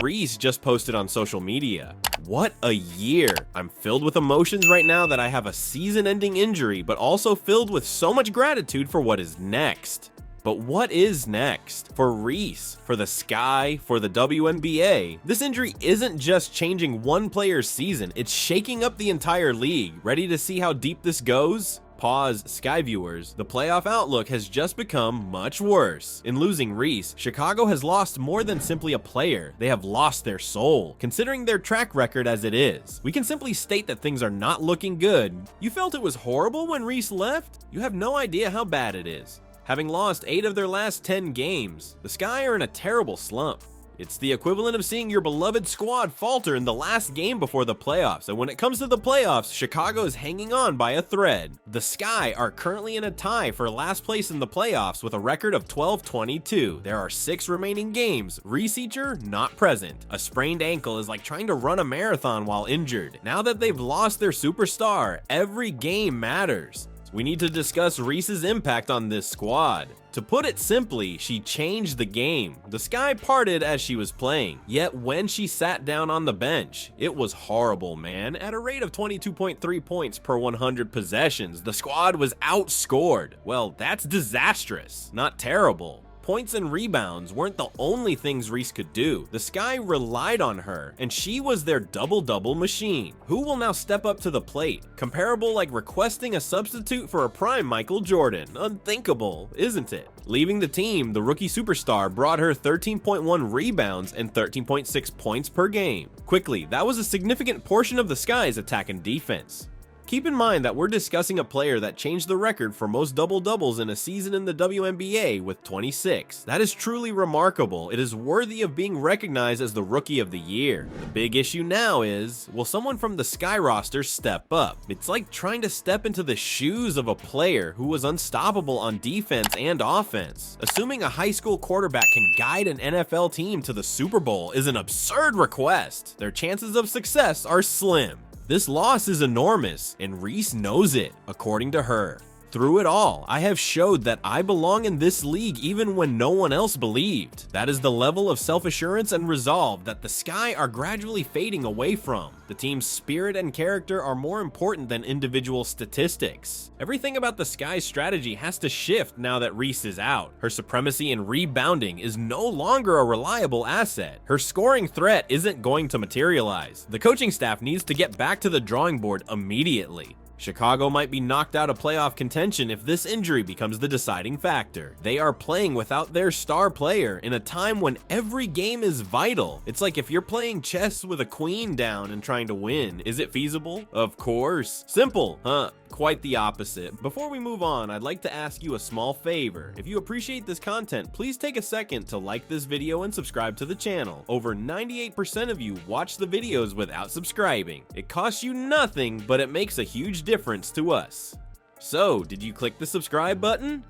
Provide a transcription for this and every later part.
Reese just posted on social media. What a year! I'm filled with emotions right now that I have a season-ending injury, but also filled with so much gratitude for what is next. But what is next? For Reese, for the Sky, for the WNBA, this injury isn't just changing one player's season, it's shaking up the entire league. Ready to see how deep this goes? Pause, Sky viewers. The playoff outlook has just become much worse. In losing Reese, Chicago has lost more than simply a player. They have lost their soul. Considering their track record as it is, we can simply state that things are not looking good. You felt it was horrible when Reese left? You have no idea how bad it is. Having lost 8 of their last 10 games, the Sky are in a terrible slump. It's the equivalent of seeing your beloved squad falter in the last game before the playoffs, and when it comes to the playoffs, Chicago is hanging on by a thread. The Sky are currently in a tie for last place in the playoffs with a record of 12-22. There are 6 remaining games, Reese not present. A sprained ankle is like trying to run a marathon while injured. Now that they've lost their superstar, every game matters. We need to discuss Reese's impact on this squad. To put it simply, she changed the game. The Sky parted as she was playing, yet when she sat down on the bench, it was horrible, man. At a rate of 22.3 points per 100 possessions, the squad was outscored. Well, that's disastrous, not terrible. Points and rebounds weren't the only things Reese could do. The Sky relied on her, and she was their double-double machine. Who will now step up to the plate? Comparable like requesting a substitute for a prime Michael Jordan. Unthinkable, isn't it? Leaving the team, the rookie superstar brought her 13.1 rebounds and 13.6 points per game. Quickly, that was a significant portion of the Sky's attack and defense. Keep in mind that we're discussing a player that changed the record for most double-doubles in a season in the WNBA with 26. That is truly remarkable. It is worthy of being recognized as the Rookie of the Year. The big issue now is, will someone from the Sky roster step up? It's like trying to step into the shoes of a player who was unstoppable on defense and offense. Assuming a high school quarterback can guide an NFL team to the Super Bowl is an absurd request. Their chances of success are slim. This loss is enormous, and Reese knows it, according to her. Through it all, I have showed that I belong in this league even when no one else believed. That is the level of self-assurance and resolve that the Sky are gradually fading away from. The team's spirit and character are more important than individual statistics. Everything about the Sky's strategy has to shift now that Reese is out. Her supremacy in rebounding is no longer a reliable asset. Her scoring threat isn't going to materialize. The coaching staff needs to get back to the drawing board immediately. Chicago might be knocked out of playoff contention if this injury becomes the deciding factor. They are playing without their star player in a time when every game is vital. It's like if you're playing chess with a queen down and trying to win. Is it feasible? Of course. Simple, huh? Quite the opposite. Before we move on, I'd like to ask you a small favor. If you appreciate this content, please take a second to like this video and subscribe to the channel. Over 98% of you watch the videos without subscribing. It costs you nothing, but it makes a huge difference to us. So, did you click the subscribe button?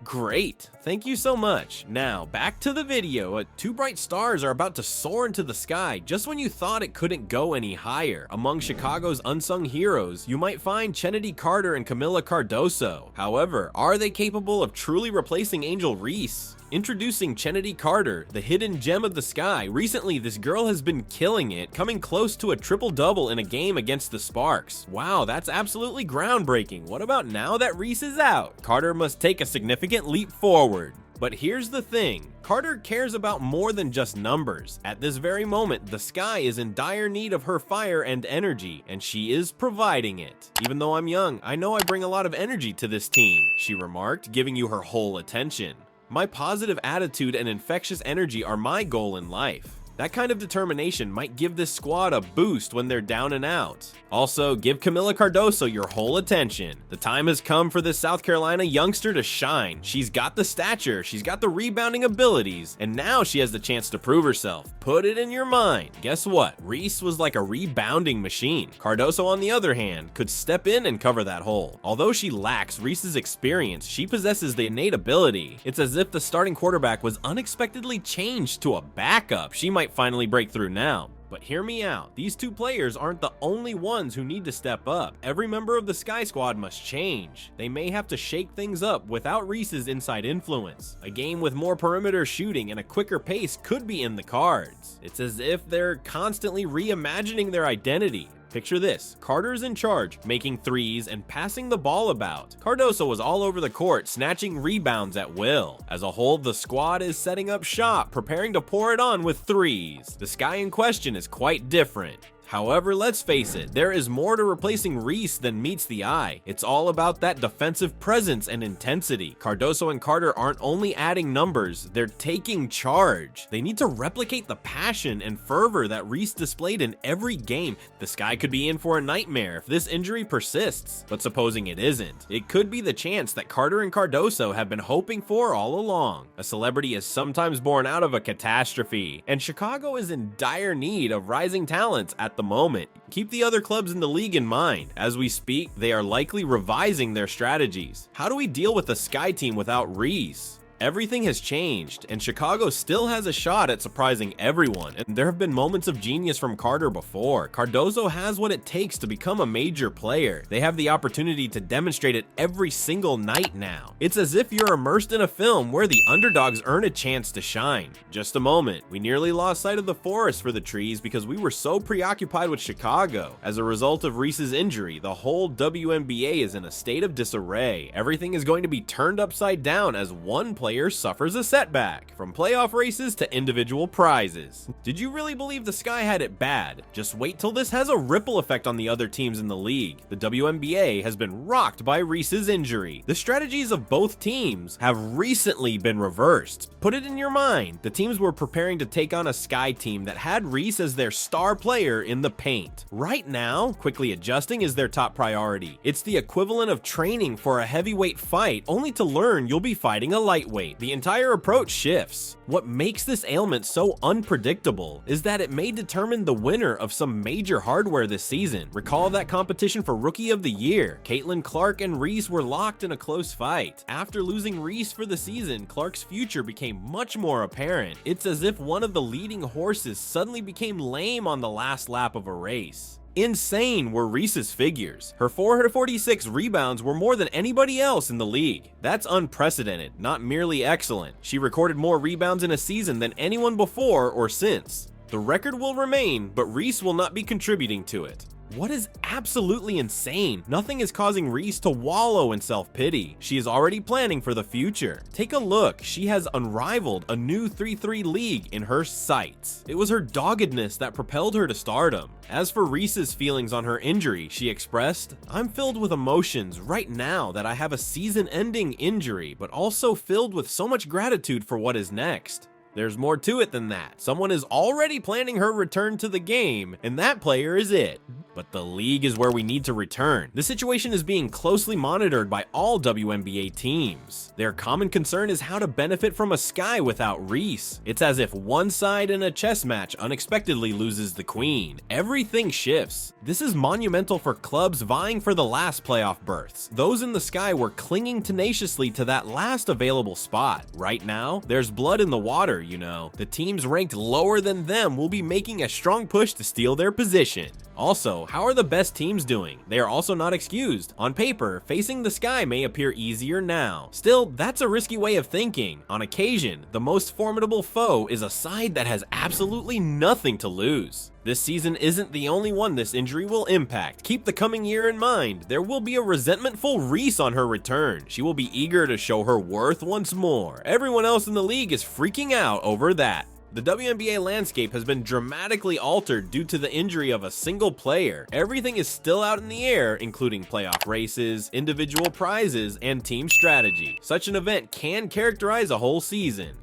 Great, thank you so much. Now, back to the video. 2 bright stars are about to soar into the sky just when you thought it couldn't go any higher. Among Chicago's unsung heroes, you might find Chennedy Carter and Camila Cardoso. However, are they capable of truly replacing Angel Reese? Introducing Chennedy Carter, the hidden gem of the Sky. Recently, this girl has been killing it, coming close to a triple-double in a game against the Sparks. Wow, that's absolutely groundbreaking. What about now that Reese is out? Carter must take a significant leap forward. But here's the thing, Carter cares about more than just numbers. At this very moment, the Sky is in dire need of her fire and energy, and she is providing it. Even though I'm young, I know I bring a lot of energy to this team, she remarked, giving you her whole attention. My positive attitude and infectious energy are my goal in life. That kind of determination might give this squad a boost when they're down and out. Also, give Camila Cardoso your whole attention. The time has come for this South Carolina youngster to shine. She's got the stature, she's got the rebounding abilities, and now she has the chance to prove herself. Put it in your mind. Guess what? Reese was like a rebounding machine. Cardoso, on the other hand, could step in and cover that hole. Although she lacks Reese's experience, she possesses the innate ability. It's as if the starting quarterback was unexpectedly changed to a backup. She might finally break through now. But But hear me out, these two players aren't the only ones who need to step up. Every member of the Sky Squad must change. They may have to shake things up without Reese's inside influence. A game with more perimeter shooting and a quicker pace could be in the cards. It's as if they're constantly reimagining their identity. Picture this, Carter's in charge, making threes and passing the ball about. Cardoso was all over the court, snatching rebounds at will. As a whole, the squad is setting up shop, preparing to pour it on with threes. The Sky in question is quite different. However, let's face it, there is more to replacing Reese than meets the eye. It's all about that defensive presence and intensity. Cardoso and Carter aren't only adding numbers, they're taking charge. They need to replicate the passion and fervor that Reese displayed in every game. The Sky could be in for a nightmare if this injury persists, but supposing it isn't, it could be the chance that Carter and Cardoso have been hoping for all along. A celebrity is sometimes born out of a catastrophe, and Chicago is in dire need of rising talents at the moment. Keep the other clubs in the league in mind. As we speak, they are likely revising their strategies. How do we deal with the Sky team without Reese? Everything has changed, and Chicago still has a shot at surprising everyone, and there have been moments of genius from Carter before. Cardoso has what it takes to become a major player. They have the opportunity to demonstrate it every single night now. It's as if you're immersed in a film where the underdogs earn a chance to shine. Just a moment, we nearly lost sight of the forest for the trees because we were so preoccupied with Chicago. As a result of Reese's injury, the whole WNBA is in a state of disarray. Everything is going to be turned upside down as one player suffers a setback, from playoff races to individual prizes. Did you really believe the Sky had it bad? Just wait till this has a ripple effect on the other teams in the league. The WNBA has been rocked by Reese's injury. The strategies of both teams have recently been reversed. Put it in your mind, the teams were preparing to take on a Sky team that had Reese as their star player in the paint. Right now, quickly adjusting is their top priority. It's the equivalent of training for a heavyweight fight, only to learn you'll be fighting a lightweight. The entire approach shifts. What makes this ailment so unpredictable is that it may determine the winner of some major hardware this season. Recall that competition for Rookie of the Year. Caitlin Clark and Reese were locked in a close fight. After losing Reese for the season, Clark's future became much more apparent. It's as if one of the leading horses suddenly became lame on the last lap of a race. Insane were Reese's figures. Her 446 rebounds were more than anybody else in the league. That's unprecedented, not merely excellent. She recorded more rebounds in a season than anyone before or since. The record will remain, but Reese will not be contributing to it. What is absolutely insane? Nothing is causing Reese to wallow in self-pity. She is already planning for the future. Take a look, she has unrivaled a new 3-3 league in her sights. It was her doggedness that propelled her to stardom. As for Reese's feelings on her injury, she expressed, "I'm filled with emotions right now that I have a season-ending injury, but also filled with so much gratitude for what is next." There's more to it than that. Someone is already planning her return to the game, and that player is it. But the league is where we need to return. The situation is being closely monitored by all WNBA teams. Their common concern is how to benefit from a Sky without Reese. It's as if one side in a chess match unexpectedly loses the queen. Everything shifts. This is monumental for clubs vying for the last playoff berths. Those in the Sky were clinging tenaciously to that last available spot. Right now, there's blood in the water, you know. The teams ranked lower than them will be making a strong push to steal their position. Also, how are the best teams doing? They are also not excused. On paper, facing the Sky may appear easier now. Still, that's a risky way of thinking. On occasion, the most formidable foe is a side that has absolutely nothing to lose. This season isn't the only one this injury will impact. Keep the coming year in mind. There will be a resentmentful Reese on her return. She will be eager to show her worth once more. Everyone else in the league is freaking out over that. The WNBA landscape has been dramatically altered due to the injury of a single player. Everything is still out in the air, including playoff races, individual prizes, and team strategy. Such an event can characterize a whole season.